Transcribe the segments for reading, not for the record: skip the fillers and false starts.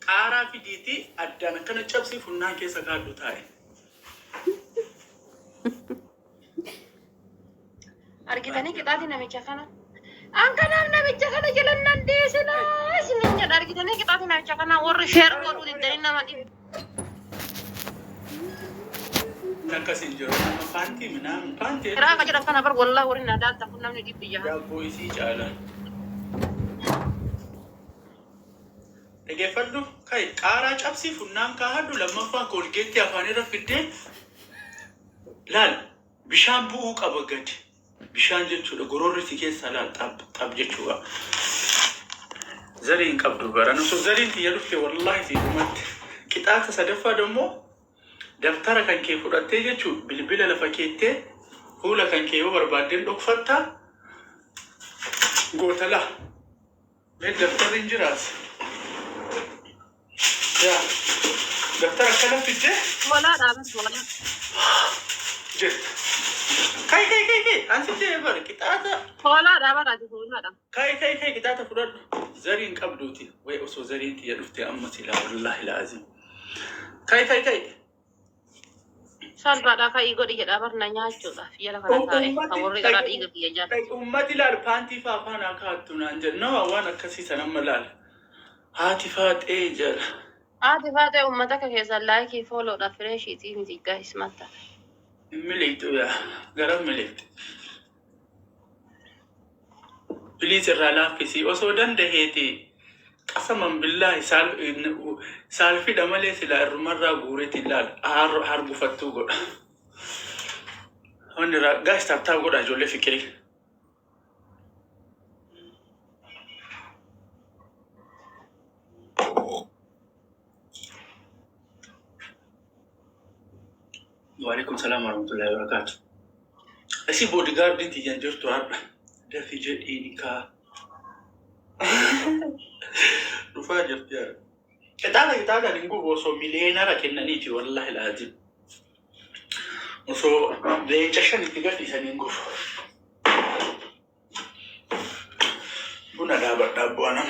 قارا في ديتي أدانا كنا تشبسي فنان كيسا قادو تاي أرجعني كتاتي نمشي خنا أنك نمشي خنا جلنا نديسنا سنين جد أرجعني كتاتي نمشي خنا ورشير ورود الدنيا ما دي نكاسين جرو نما فانتي منام فانتي راك جرا خنا بر والله ورنا دال تكون نمني دي بيجا يا بويسي جالا تجفلو كاي قارا تشبسي فنان كهادو لما فا كولجيتي أفاني رفيدين لال بشان بوك أبغت بشان جتشو لغرور تيجي سلا طب جتشو زرين قبضو برا نسو زرين تيالوك والله تيجمت كتاك صدفة دمو دفتر كان كيف ورتي جتشو بالبلا لفكيتة هو لكان كيف بربادين لوك فتا قوتلا من دفتر إنجراس يا دفتر كلام تجي ولا دابس ولا جت كاي أنت تجي بر كتاتا ولا دابس راجع ولا دام كاي كتاتا فرد زرين قبضوتي وي أسو زرين تيالوفتي أمتي لا والله لازم كاي سال بعد كاي يقول يجي دابر نيا شولا في يلا خلاص هاي أوري كلا يجي بيجا كاي أمتي لا البانتي فانا كاتونا أنجل نوا وانا كسي سنم ملال هاتي فات إيجل عادي فاتي أمتك كيسا لايكي فولو دا فريشي تيمي تيجا اسمتا مليتو يا غرب مليت بليز الرلاف كسي وصودن دهيتي قسما بالله سال في دمالي سلا الرمرة غورتي لال هرب فتو غد هون غاش تابتا غد أجولي فكري وعليكم السلام ورحمة الله وبركاته أسي بوديغارد دي تيجانجر توار ده في جد إينيكا رفاجر يا كتالا نقول وصو مليونير كننيتي والله العظيم وصو ليتشن تيجاتي سنينقول بنا دابو أنا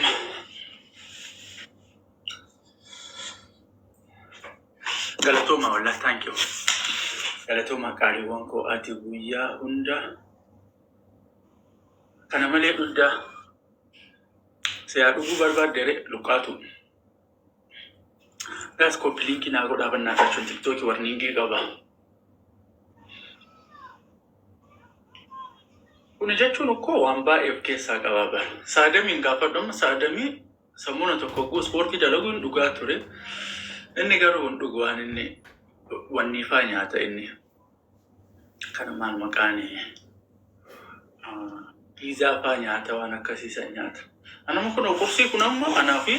galatoma wallahi thank you galatoma kari wanko ati buya hunda kana male dudda sai a dugu barbar dare lukatu gas ko link na goda banna ta chun tiktok warning gi gaba kuna jachun ko wamba fk sa gaba ba sadami gafa don sadami samuna to ko sport da lagun duga ture inni garu ndugo waninni wanni fa nyaata inni kana mal makani pizza fa nyaata wana kasisa nyaata ana mukono kursi kunamma ana fi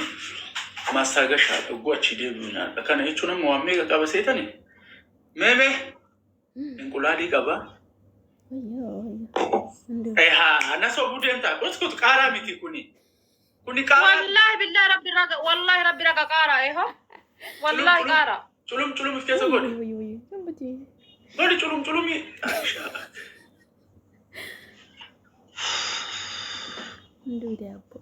masaga sha dugo chide buna kana hicho namma wa mega kaba setani meme inkuladi kaba ha ana so budenta uskut qara miti kuni qara wallahi billahi rabbi raga wallahi rabbi raga qara eho والله قارا چلوم في كذا قولي قولي چلومي ندو ده أبو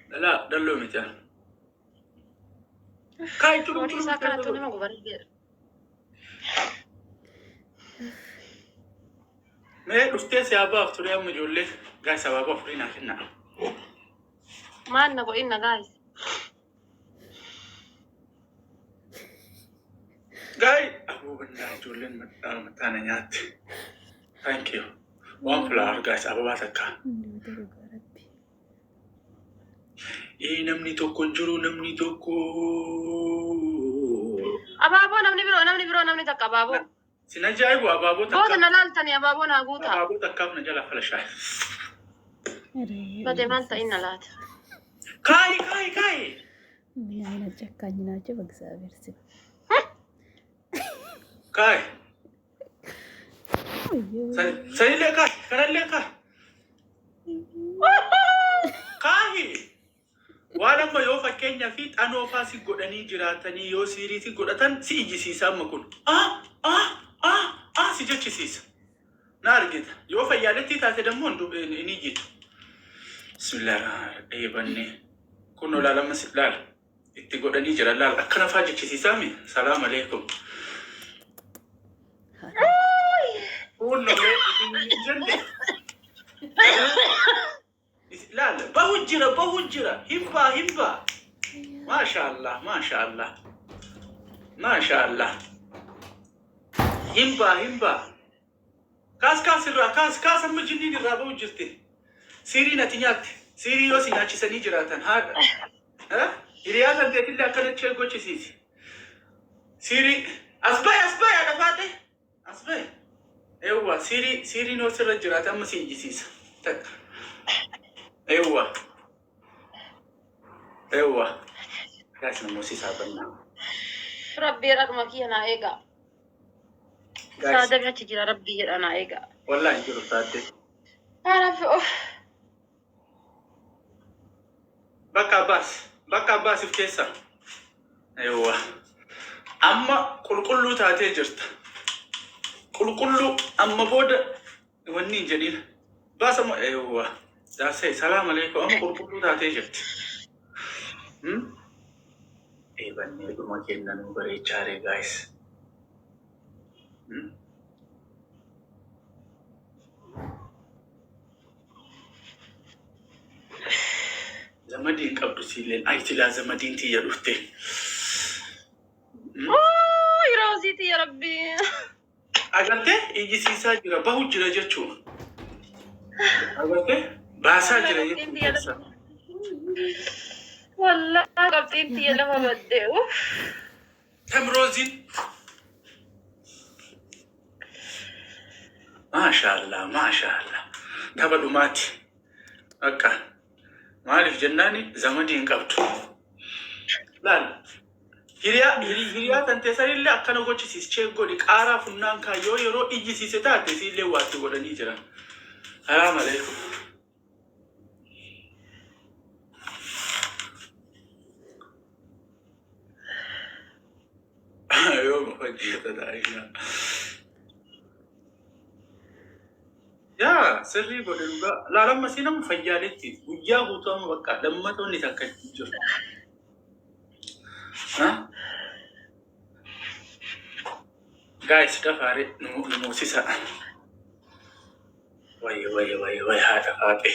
لا دلو متى كاي چلوم ساكنة توني ما قبل ما أستاذ سيابا أفتري أم جولة قاي سبابا فرينا كنا ما نبغى إننا قايس قاي أبو بنا جولة متانا نيات thank you one flower guys أبو باتكا إيه نمني توكو جرو نمني توكو أبابو نمني برو تكا بابو سنجايبو أبابو تكا بوت نلالتني أبابو ناقوتا أبابو تكا نجلا فلشاي بدي ما أنت إننا لات كاي من أين تشكاني ناجي بقصة برسم كاي سني لكاي كنن لكاي كاي وانا ما يوفا كينيا فيت أنا فاسي قدني جراتني يو سيريتي قدتن سيجي سيسا مكون سيجي سيسا نارجت يوفا يالتي تاتي دمون دو نيجيت بسم الله الرحمن الرحيم كنو لا لما سلال اتقول أني جرى لا أكنا فاجئ سامي سلام عليكم كنو جنة لا بهجرة هبة ما شاء الله هبة كاس المجنين الرابع وجرتي سيري نتيجات سيري يوسي ناتشي سني جراتن هذا ها رياض أنت اللي أكلت شيء قوي سيسي سيري أصبع يا دفاتي أصبع أيوة سيري نوصل الجراتن مسيجي سيس تك أيوة كاس نموسي سابنا ربي رقمك أنا إيجا سادة تجي ربي أنا إيجا والله أنت رفعتي أنا في بكا باس في كيسة أيوة أما كل تاتي جرت كل أما بود وني جديد بس أما أيوة ده سلام عليكم أما كل تاتي جرت إيه بني ما كنا نبغى يشاري guys زمدين قبل سيلين أيتي لا زمدين تي يروتي يا رازيتي يا ربي أغانته يجي سيسا جرا بهو جرا جتشو أغانته باسا جرا جتشو والله قبل انتي لما بدأوا تمروزين ما شاء الله تبدو ماتي أكا مالف جناني زمدين قبل لا هريا تنتسري اللي أكنا قوتش سيسچه قولي قارا فنان كايو يرو إجي سيستا تسي اللي واتي قولني جرا السلام عليكم يوم فجيت دايما يا سري بدلوغا لا لما سينم فيالتي ويا غوتام بقى لما توني تكجر ها guys دفاري نموسيسا وي هذا فاتي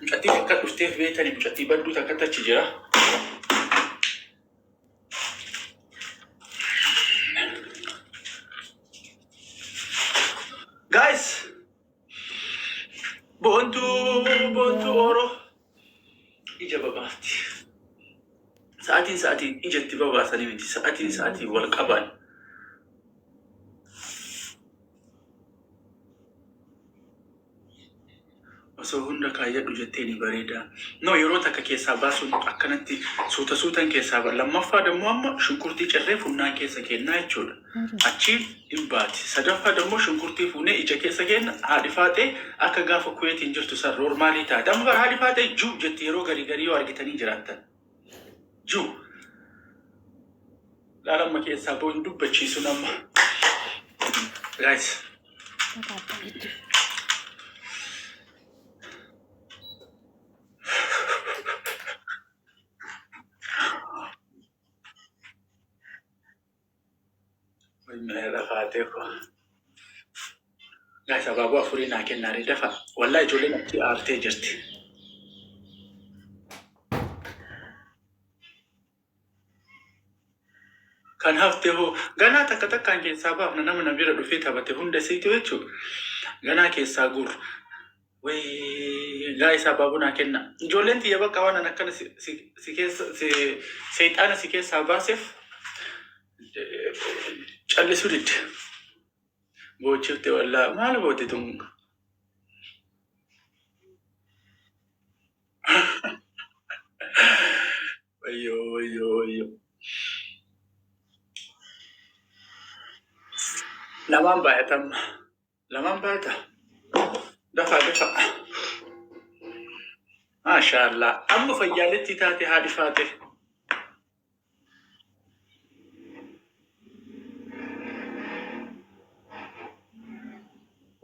مشاتي فكرت وستيف بيتاني مشاتي بدو تكتا تجرا guys بونتو أورو إجابة باتي ساعتين إجت بابا سني منتي ساعتين والقبان وسو هندا كايا دوجتيني بريدا نو يروتا كيسا باسو أكنتي سوتا كيسا لما فادا ماما شنكرتي جرف ونان كيسا كينا يجود أشيل إمبات سدفا دمو شنكرتي فوني إجا كيسا كينا هادفاتي أكا غافا كويت إنجرتو سر رورمالي تا دمغر هادفاتي جو جتيرو غري وارغتاني جراتا جو لا لما كيسا بون دوبتشي سنما guys مهلا فاتيكو guys أبغى أفورينا كنا ردفع والله جولنا تي آرتي جرتي كان هفتهو غنا تكتكان كي سبب ننام نبير دفيت هبته هند سيتويتشو غنا كي ساغور وي guys أبغى كنا جولن تي يبقى كوانا نكنا سيتانا سيكي ساباسف چالي سودت بوچوتي ولا مال بوتي تون ايو لمن باتا دفع ما شاء الله أم فيالتي تاتي هادي فاتي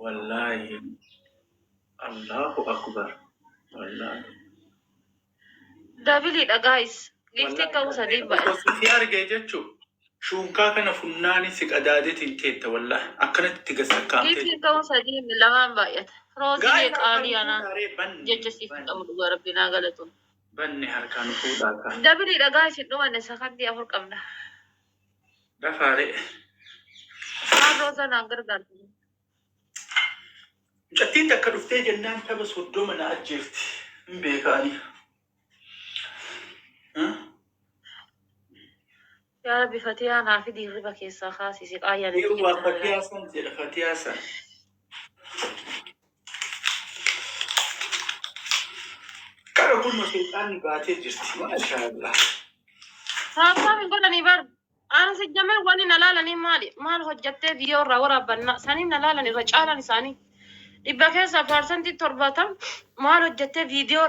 والله الله أكبر والله Dabiliidha guys. Giftii ka'uu sadii ba'a. Si argee jechuun shuunkaa kana funnaani si qadaadeetiin teetta wallah akkanatti itti gassakkaamtee. Giftii ka'uu sadii lamaan baay'ata. Roosilee qaalii anaa jecha siif qabu dhugaa rabbinaa galatuun. Banni harkaan fuudhaa kaa. Dabiliidha guys dhumanne sakandii 4 qabna. Dafaaree. Maan roosa naan gargaartu. Mucattiin takka dhuftee jennaan tapha soddoma na ajjeefti. Hin beekaani. Yaa Rabbi Fatiyaa naa fi dirriba keessaa kaasisi qaayyanii. Yeroo waa Fatiyaasan jedha Fatiyaasan. Kara kun seexaanni baatee jirti. Maashaallah. Saafaa min godhanii bar. Aan si jamee wani na laalanii maali? Maal hojjattee viidiyoo irraa waraabbanna? Saniin na laalan irra caalan isaanii. Dhibba keessa parsantii 70 maal hojjattee viidiyoo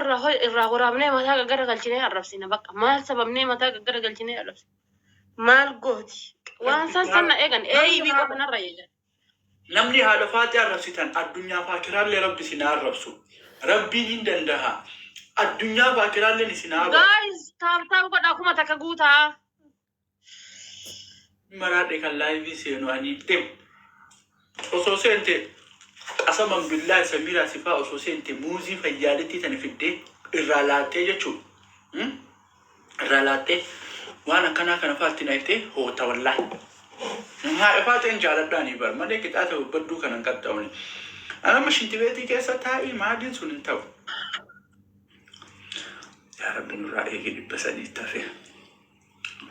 irraa waraabnee mataa gara galchinee arrabsina bakka. Maal sababnee mataa gara galchinee arrabsina? Maal gooti? Waan san na eegan eeyibii qofanarra eegan. Namni haadha faatii arrabsitan addunyaa faakiraallee rabbi sinaa arrabsu. Rabbiin hin danda'a. Addunyaa faakiraallee sinaa arrabsu. Guys, taab godha kuma takka guutaa. Maraadhe kan laayivii seenu ani dem. Osoo seente qasaman billaa Samiraa sifaa osoo seente muuzii fayyaaletti tan fiddee irraa laattee jechuudha. Irraa laattee waan akkanaa kana faatti naaytee hoota wallaahi. Haadha faatiin jaaladhaanii bar malee qixaata badduu kanan qaxxaawne. Anama shintibeetii keessa taa'ii maadiin sun hin ta'u. Yaa Rabbi nurraa eegi 100 tafe.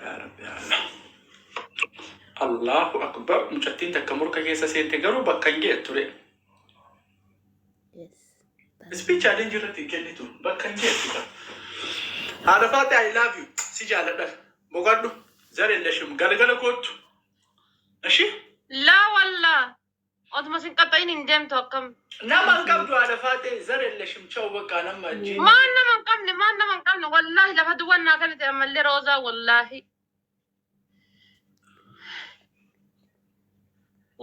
Yaa Rabbi Allah. Allahu akbar. Mucattiin takka murka keessa seente garuu bakka hin geettu ture. Speech challenge irratti kennitu bakka hin geettu. Haadha faatii I love you. Si jaaladha. Boqodhu. Zareen lashim galgala kootu. Ashi? Laa wallaa. Otuma sin qaxxayin hin deemtu akkam. Nama hin qabdu haadha faatii zareen lashim cha'u bakka nama ajjiin. Maan nama hin qabne wallaahi lafa duwwannaa kan ta'e ammallee roozaa wallaahi.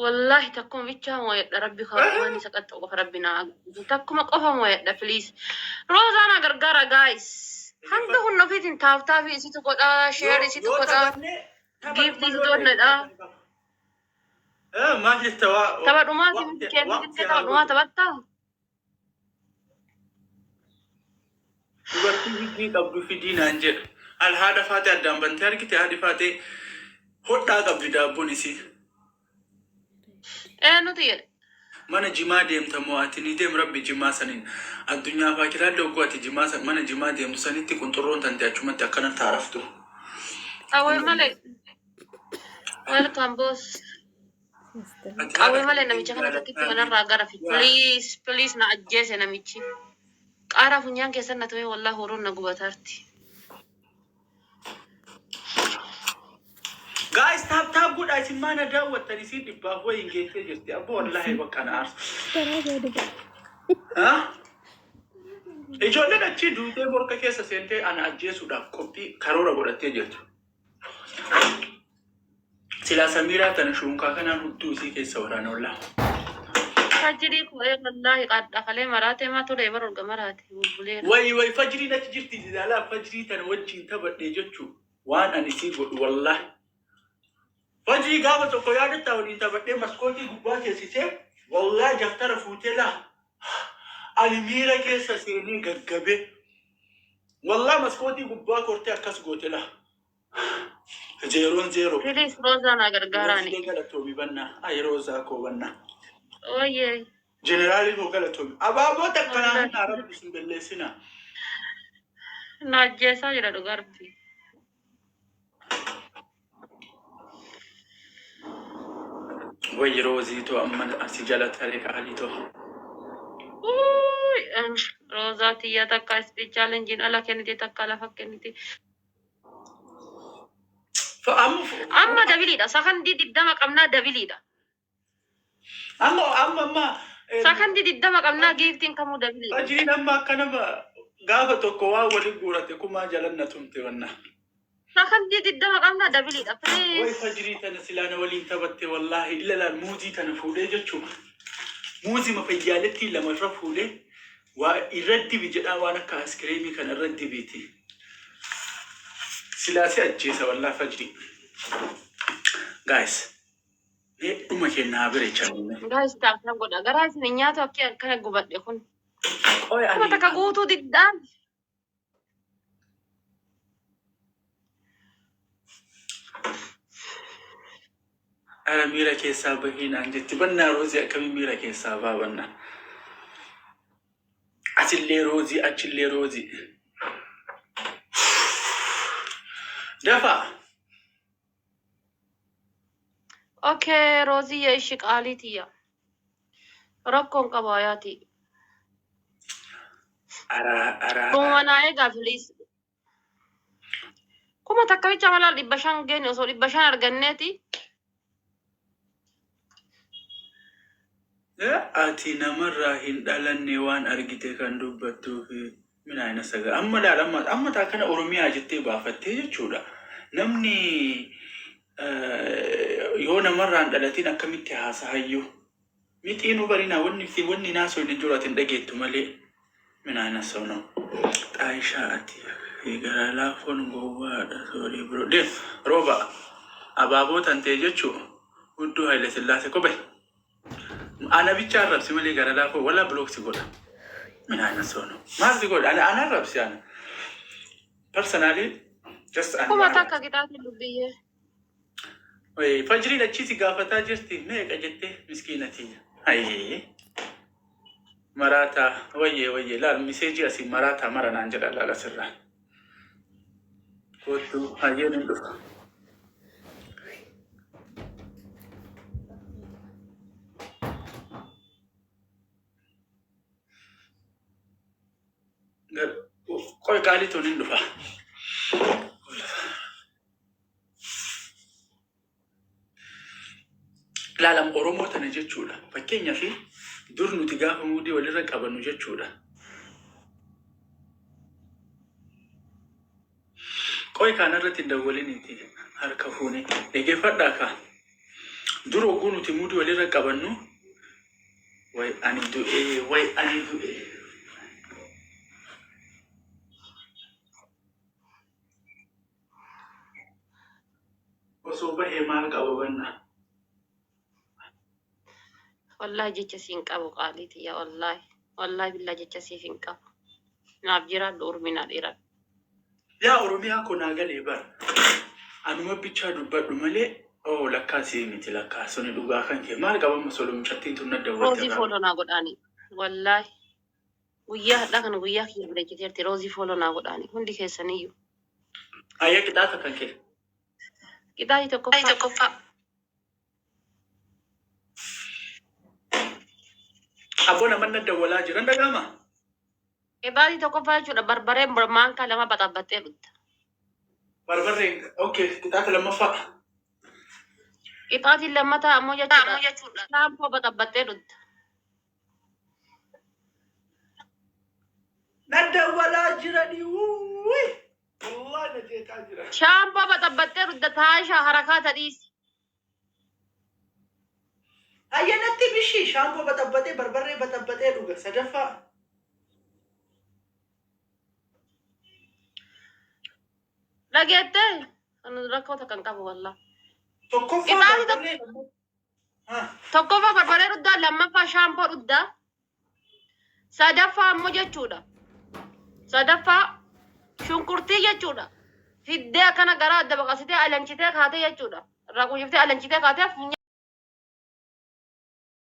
Wallahi takkuma bichaa moo'edha rabbi waan isa qaxxu qofa rabbi naa takkuma qofa moo'edha please. Roozaa na gargaara guys. Hanga hunna ofiitiin taaftaa fi isitu godhaa share isitu godhaa. Giiftii doonnedha. Maal jetta waa? Tapha dhumaa fi kennite tapha dhumaa taphattaa? Dubartii hidhii qabdu fidii naan jedha. Al haadha faatee addaan bantee argite haadhi faatee hodhaa qabdi daabboon isii. Nuti jedhe. Mana jimaa deemta moo ati ni deem rabbi jimaa saniin addunyaa faakiraallee ogguu ati jimaa mana jimaa deemtu sanitti qunxurroon tante achumatti akkana taaraftu. Awwee malee. Welcome boss. Awwee malee namicha kana takkitti manarraa gara fi please na ajjeese namichi. Qaara funyaan keessan na ta'e wallahi horoon na gubataarti. Guys, tap good. I see man ada what I see the babo engage just the abo wallahi bakana. Huh? Ijoolleen achi duutee morka keessa seentee ana ajjeesuudhaaf qophii karoora godhattee jirtu. Silaa Samiraa tana shuunkaa kanaan hudduu isii keessa waraana ollaa. Fajrii ku'ee wallahi qaadhaqalee maraatee maa ture bara olga maraate bubbuleera. Way fajrii natti jirti jilaalaa fajrii tana wajjin taphadhee jechuu waan ani sii godhu wallahi. Fajrii gaafa tokko yaadatta waliin taphadhee maskootii gubbaa keessisee wallahi jaftara fuutee laa. Alimiira keessa seenii gaggabe. Wallahi maskootii gubbaa kortee akkas goote laa. 0-0. Please Rosa na gargaarani. Galatoomi banna. Ay Rosa ko banna. Oye. Generali ko galatoomi. Abaaboo takkanaa na rabbi sin belleessina. Na jeesa jira dhugarti. Way Rosie to amma asi jalatare ka alito. Rosa tiya takka speech challenge ala kennite takka lafa kennite. Amma dabiliidha. Sakandii 20 qabnaa dabiliidha. Amma sakandii 20 qabnaa giiftiin kamuu dabiliidha. Fajriin amma akkana gaafa tokko waa waliin guurate kumaa jalanna tumte wanna. Sakandii 20 qabnaa dabiliidha. Way fajrii tana silaana waliin taphatte wallahi ilalaan muuzii tana fuudhee jechuudha. Muuzii mafayyaaletti lamarra fuudhee waa irratti bi jedhaa waan akka askiriimii kana irratti biti. silaasii ajjeesa wallaa fajrii. Guys, dhuma kennaa bireechaa. Guys, taasisan godha. Garaa isin nyaata akkana gubadhe kun. Qoy Kuma takka guutuu diddaan. Ara miira keessaa bahiinaan jetti bannaa roozii akkamii miira keessaa baabanna. Achillee roozii achillee roozii. Dafa. Okay, Rosie ya ishi qaaliitiya. Rakkoon qabaayaati. Kuma naa eegaa filiis. Kuma takka bicha malaa 500 geenya osoo 500 arganneeti. Ati namarraa hin dhalanne waan argite kan dubbattuu fi minaayina saga. Amma laala amma taa kana Oromiyaa jettee baafattee jechuudha. Namni yoo namarraan dhalatiin akkamitti haasahayyuu. Mixiinuu barinaa wanni naasoo hin jiraatin dhageettu malee minaayina sauna. Xaayishaa ati gara laafoon gowwaadha soorii biroo. Deef rooba abaaboo tantee jechuu hudduu Haile Sillaasee kophee. Ana bicha arrabsi malee gara laafoo wala blooksi godha. Minaayina sauna. Maal si godha? Ana arrabsi ana. Personally, just ana. Kuma takka qixaati dubbiyyee. Fajriin achiisi gaafataa jirti meeqa jettee miskiinati. Ayyee. Maraataa wayyee laal miseejii asii maraataa maranaan jedha laala sirraa. Kootu hayyeen hin dhufa. Qoy qaaliituun hin dhufa. Laalam Oromoo tana jechuudha. Fakkeenyaaf dur nuti gaafa muudii walirra qabannu jechuudha. Qoy kaanarratti hin dawwaliniiti harka fuune dhaggeeffadhaa kaan. Dur oguu nuti muudii walirra qabannu way ani du'e. Osoo bahee maal qababanna. Wallahi jecha siin qabu qaaliitiya wallahi. Wallahi billaa jecha siif hin qabu. Naaf jiraadhu urminaa dheeraa. Yaa Oromiyaa kunaa galee bara. Anuma bichaa dubbadhu malee lakkaasii miti lakkaasonni dhugaa kan kee maal qabama solomchattiin tunna dawwatte. Roozii fooloo naa godhaani. Wallahi. Guyyaa hadhaa kana guyyaa kiyya bireechiteerti roozii fooloo naa godhaani. Hundi keessaniyyuu. Ayyaa qixaata kan kee. Qixaatii tokkoffaa. Abbo namanna dawwalaa jiran dhaga'ama. Qixaatii tokkoffaa jechuudha barbareen maankaa lama baxabbattee dhutta. Barbareen okay qixaata lammaffaa. Qixaatiin lammataa ammoo jechuudha. Shaampoo baxabbattee dhutta. Na dawwalaa jiranii wuuyi. Wallahi na jeeqaa jira. Shaampoo baxabbattee dhutta taashaa harakaata dhiisi. Ayyanatti bishii shaampoo baxabbatee barbaree baxabbatee dhuga sadaffaa. Dhageettee anu rakkoota kan qabu wallah. Tokkoffaa barbaree dhuddaa lammaffaa shaampoo dhuddaa sadaffaa ammoo jechuudha. Sadaffaa shunkurtii jechuudha. Fiddee akkana garaa adda baqasitee alanchitee kaatee jechuudha. Irraa quufiftee alanchitee kaatee